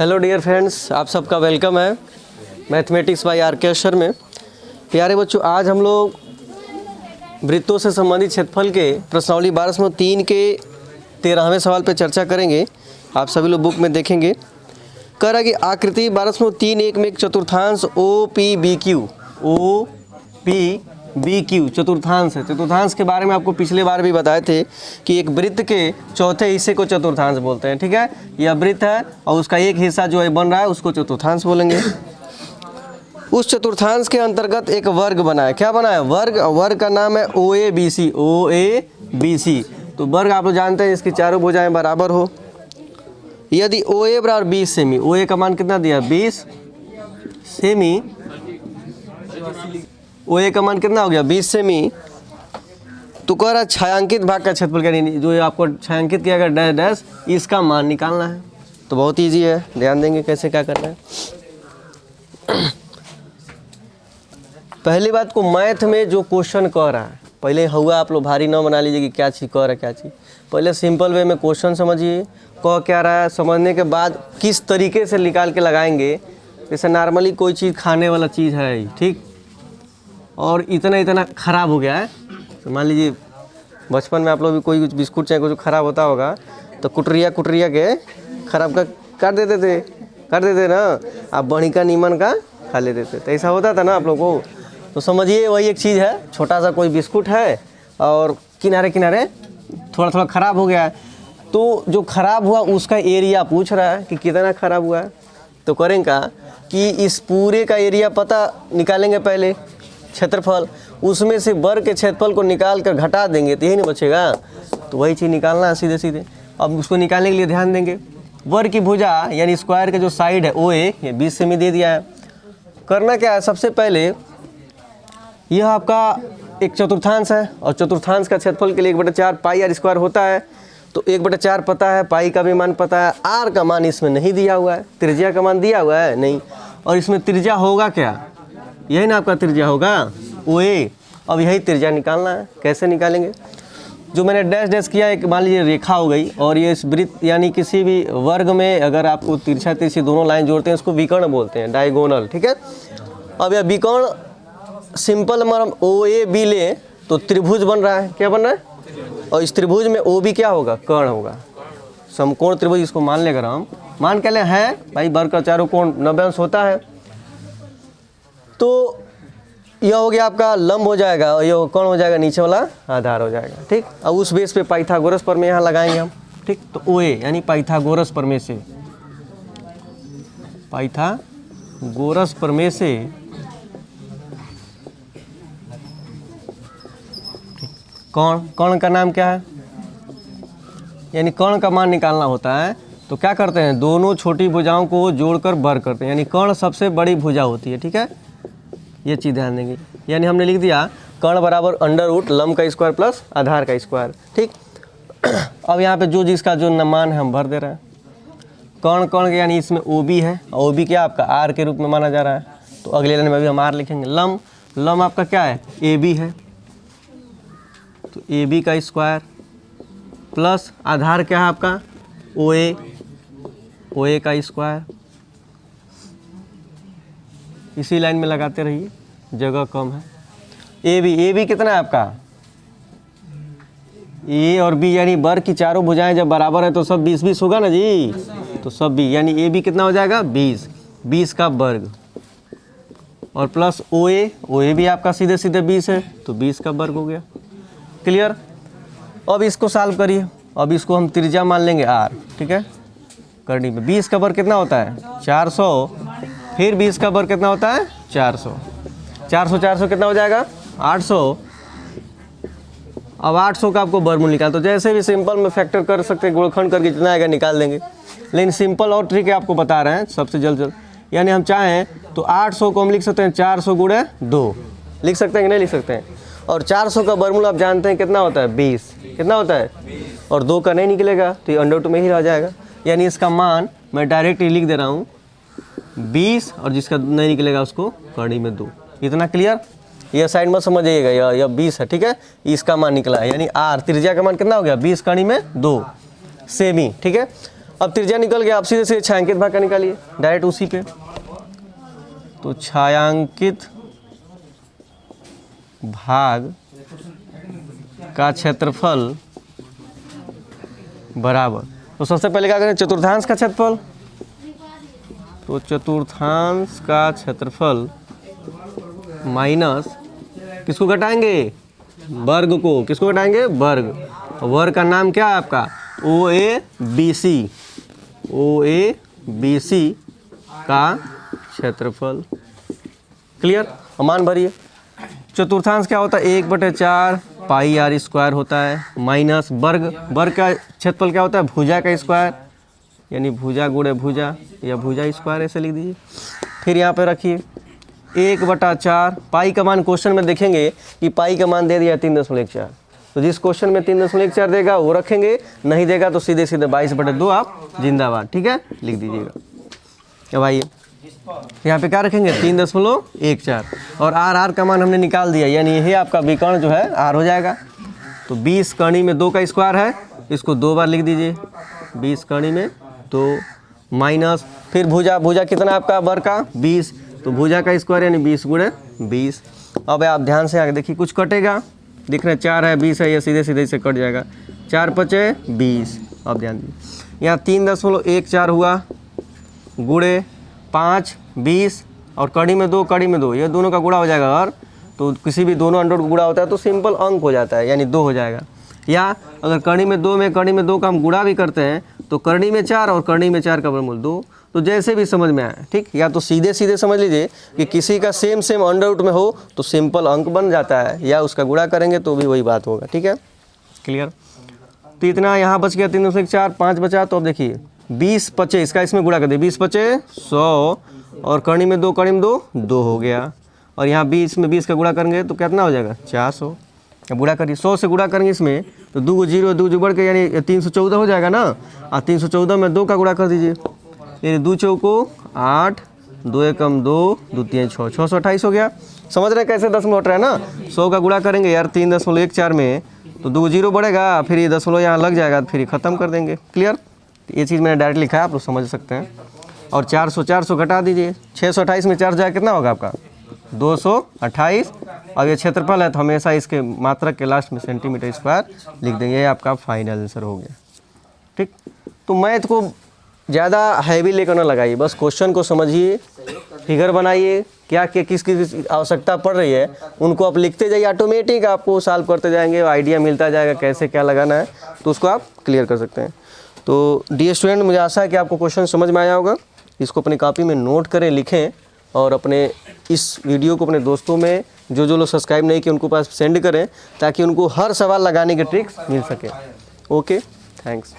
Hello dear friends, आप सबका welcome है मैथमेटिक्स बाय आर के अशर में। प्यारे बच्चों, आज हम लोग वृत्तों से संबंधित क्षेत्रफल के प्रश्नावली 12/3 के 13वें सवाल पर चर्चा करेंगे। आप सभी लोग बुक में देखेंगे। कह रहा है कि आकृति 12/3 में एक चतुर्थांश ओ पी बी क्यू चतुर्थांश है। चतुर्थांश के बारे में आपको पिछले बार भी बताए थे कि एक वृत्त के चौथे हिस्से को चतुर्थांश बोलते हैं। ठीक है, यह वृत्त है और उसका एक हिस्सा जो है बन रहा है उसको चतुर्थांश बोलेंगे। उस चतुर्थांश के अंतर्गत एक वर्ग बना है। क्या बना है? वर्ग। वर्ग का नाम है ओ ए बी सी। तो वर्ग आप लोग जानते हैं इसकी चारों भुजाएं बराबर हो। यदि ओ ए बराबर 20 सेमी, ओ ए का मान कितना दिया? 20 सेमी। ओ ए का मान कितना हो गया? 20 सेमी। तो कह रहा छायांकित भाग का क्षेत्रफल, यानी जो आपको छायांकित किया गया डैश डैश, इसका मान निकालना है। तो बहुत इजी है, ध्यान देंगे कैसे क्या करना है। पहली बात को, मैथ में जो क्वेश्चन कह रहा है, पहले हुआ आप लोग भारी ना बना लीजिए कि क्या चीज़ कह रहा है क्या चीज़। पहले सिंपल वे में क्वेश्चन समझिए, कह क्या रहा है, समझने के बाद किस तरीके से निकाल के लगाएंगे। जैसे नॉर्मली कोई चीज़ खाने वाला चीज़ है, ठीक, और इतना ख़राब हो गया है। तो मान लीजिए बचपन में आप लोग भी कोई कुछ बिस्कुट चाहे कुछ ख़राब होता होगा तो कुटरिया के ख़राब का कर देते ना, आप बड़ी का नीमन का खा लेते थे। तो ऐसा होता था ना आप लोग को। तो समझिए वही एक चीज़ है, छोटा सा कोई बिस्कुट है और किनारे थोड़ा ख़राब हो गया है। तो जो ख़राब हुआ उसका एरिया पूछ रहा है कि कितना ख़राब हुआ है। तो करेंगे क्या कि इस पूरे का एरिया पता निकालेंगे, पहले क्षेत्रफल, उसमें से वर्ग के क्षेत्रफल को निकाल कर घटा देंगे तो यही नहीं बचेगा। तो वही चीज़ निकालना है सीधे। अब उसको निकालने के लिए ध्यान देंगे, वर्ग की भुजा यानी स्क्वायर के जो साइड है ओ ए, ये 20 सेमी दे दिया है। करना क्या है, सबसे पहले यह आपका एक चतुर्थांश है और चतुर्थांश का क्षेत्रफल के लिए 1/4 पाई आर स्क्वायर होता है। तो 1/4 पता है, पाई का भी मान पता है, आर का मान इसमें नहीं दिया हुआ है, त्रिज्या का मान दिया हुआ है नहीं। और इसमें त्रिज्या होगा क्या? यही ना आपका त्रिज्या होगा ओ ए। अब यही त्रिज्या निकालना है। कैसे निकालेंगे? जो मैंने डैश डैश किया, एक मान लीजिए रेखा हो गई, और ये इस वृत्त यानी किसी भी वर्ग में अगर आपको तिरछा तिरछी दोनों लाइन जोड़ते हैं उसको विकर्ण बोलते हैं, डायगोनल। ठीक है, अब यह विकर्ण सिंपल हम ओ ए बी ले तो त्रिभुज बन रहा है। क्या बन रहा है? और इस त्रिभुज में ओ बी क्या होगा? कर्ण होगा। समकोण त्रिभुज इसको मान लेकर हम मान के ले है भाई, वर्ग का चारों कोण 90 अंश होता है। तो यह हो गया आपका लंब हो जाएगा और यह कौन हो जाएगा? नीचे वाला आधार हो जाएगा। ठीक, अब उस बेस पे पाइथागोरस प्रमेय यहाँ लगाएंगे हम। ठीक, तो ओ ए यानी पाइथागोरस प्रमेय से कर्ण का नाम क्या है? यानी कर्ण का मान निकालना होता है। तो क्या करते हैं, दोनों छोटी भुजाओं को जोड़कर वर्ग करते हैं, यानी कर्ण सबसे बड़ी भुजा होती है। ठीक है, ये चीज़ ध्यान देंगे। यानी हमने लिख दिया कर्ण बराबर √ लंब का स्क्वायर प्लस आधार का स्क्वायर। ठीक, अब यहाँ पे जो जिसका जो मान है हम भर दे रहे हैं। कर्ण यानी इसमें ओ बी है, ओ बी क्या आपका आर के रूप में माना जा रहा है। तो अगले लाइन में भी हम आर लिखेंगे। लंब आपका क्या है? ए बी है, तो ए बी का स्क्वायर प्लस आधार क्या है आपका? ओ ए का स्क्वायर। इसी लाइन में लगाते रहिए, जगह कम है। ए बी कितना है आपका? ए और बी यानी वर्ग की चारों भुजाएं जब बराबर है तो सब 20-20 होगा ना जी। तो सब बी यानी ए बी कितना हो जाएगा? 20 का वर्ग, और प्लस ओ ए भी आपका सीधे 20 है, तो 20 का वर्ग हो गया। क्लियर? अब इसको सॉल्व करिए। अब इसको हम त्रिज्या मान लेंगे आर। ठीक है, करनी में 20 का वर्ग कितना होता है? 400। फिर 20 का वर्ग कितना होता है? 400 कितना हो जाएगा? 800। अब 800 का आपको वर्गमूल निकाल, तो जैसे भी सिंपल में फैक्टर कर सकते हैं, गुणनखंड करके जितना आएगा निकाल देंगे। लेकिन सिंपल और ट्रिक आपको बता रहे हैं सबसे जल्द। यानी हम चाहें तो 800 को हम लिख सकते हैं 400 × 2 लिख सकते हैं कि नहीं लिख सकते हैं। और 400 का वर्गमूल आप जानते हैं कितना होता है? 20। कितना होता है? और 2 का नहीं निकलेगा तो ये √2 में ही रह जाएगा। यानी इसका मान मैं डायरेक्ट लिख दे रहा हूँ 20, और जिसका नहीं निकलेगा उसको कड़ी में 2। इतना क्लियर? यह साइड में समझिएगा, यह 20 है। ठीक है, इसका मान निकला है, यानी आर त्रिज्या का मान कितना हो गया? 20 कड़ी में 2 सेमी। ठीक है, अब त्रिज्या निकल गया, आप सीधे से छायांकित भाग का निकालिए डायरेक्ट उसी पे। तो छायांकित भाग का क्षेत्रफल बराबर, तो सबसे पहले क्या करें, चतुर्थांश का क्षेत्रफल। तो चतुर्थांश का क्षेत्रफल माइनस किसको घटाएंगे, वर्ग को। किसको घटाएंगे, वर्ग। वर्ग का नाम क्या है आपका, OABC। OABC का क्षेत्रफल। क्लियर। मान भरिए। चतुर्थांश क्या होता है, 1/4 पाई r स्क्वायर होता है, माइनस वर्ग। वर्ग का क्षेत्रफल क्या होता है, भुजा का स्क्वायर, यानी भुजा गुणे भुजा या भुजा स्क्वायर ऐसे लिख दीजिए। फिर यहाँ पे रखिए 1/4 पाई का मान क्वेश्चन में देखेंगे कि पाई का मान दे दिया 3.14, तो जिस क्वेश्चन में 3.14 देगा वो रखेंगे, नहीं देगा तो सीधे सीधे 22/2 आप जिंदाबाद। ठीक है, लिख दीजिएगा। अब आइए यहाँ पे क्या रखेंगे, 3.14 और r का मान हमने निकाल दिया, यानी यही आपका विकर्ण जो है r हो जाएगा। तो 20 कणी में 2 का स्क्वायर है, इसको 2 बार लिख दीजिए, 20 कणी में 2 माइनस, फिर भुजा। भुजा कितना आपका, वर्ग का 20, तो भुजा का स्क्वायर यानी 20 गुणे 20। अब आप ध्यान से आगे देखिए, कुछ कटेगा, दिख रहे 4 है 20 है, ये सीधे सीधे से कट जाएगा, 4 5 20। अब ध्यान दीजिए, यहाँ 3.14 हुआ गुणे 5 20 और कड़ी में 2 कड़ी में 2, ये दोनों का गुणा हो जाएगा। और तो किसी भी दोनों अंडर गुणा होता है तो सिंपल अंक हो जाता है, यानी 2 हो जाएगा। या अगर कड़ी में 2 का हम गुणा भी करते हैं तो करणी में 4 और करणी में 4 का वर्गमूल 2, तो जैसे भी समझ में आए। ठीक, या तो सीधे सीधे समझ लीजिए कि किसी का सेम अंडर रूट में हो तो सिंपल अंक बन जाता है, या उसका गुणा करेंगे तो भी वही बात होगा। ठीक है, क्लियर। तो इतना यहाँ बच गया, 3.4 5 बचा। तो अब देखिए 20 25 इसका इसमें गुणा कर दे, 20 25 100 और कणी में 2 कणी में 2 हो गया। और यहाँ 20 में 20 का गुणा करेंगे तो कितना हो जाएगा, 400। अब गुणा करिए, 100 से गुणा करेंगे इसमें तो 2 0 2 बढ़ के यानी 314 हो जाएगा ना। और 314 में 2 का गुणा कर दीजिए, यानी 2 चौको 8 2 एकम 2 2 3 6 628 हो गया। समझ रहे कैसे दशमलव हट रहा है ना। 100 का गुणा करेंगे यार 3.14 में तो 2 0 बढ़ेगा, फिर ये दशमलव यहाँ लग जाएगा, फिर ख़त्म कर देंगे। क्लियर। ये चीज़ मैंने डायरेक्ट लिखा है, आप लोग समझ सकते हैं। और 400 घटा दीजिए, 628 में 4 जाए कितना होगा आपका, 228। अब ये क्षेत्रफल है तो हमेशा इसके मात्रक के लास्ट में सेंटीमीटर स्क्वायर लिख देंगे, ये आपका फाइनल आंसर हो गया। ठीक, तो मैथ को ज़्यादा हैवी लेकर ना लगाइए, बस क्वेश्चन को समझिए, फिगर बनाइए, क्या किस आवश्यकता पड़ रही है उनको आप लिखते जाइए, ऑटोमेटिक आपको सॉल्व करते जाएंगे, आइडिया मिलता जाएगा कैसे क्या लगाना है, तो उसको आप क्लियर कर सकते हैं। तो डियर स्टूडेंट, मुझे आशा है कि आपको क्वेश्चन समझ में आया होगा। इसको अपनी कॉपी में नोट करें, लिखें और अपने इस वीडियो को अपने दोस्तों में जो लोग सब्सक्राइब नहीं किए उनको पास सेंड करें, ताकि उनको हर सवाल लगाने के ट्रिक्स मिल सके। Okay, thanks.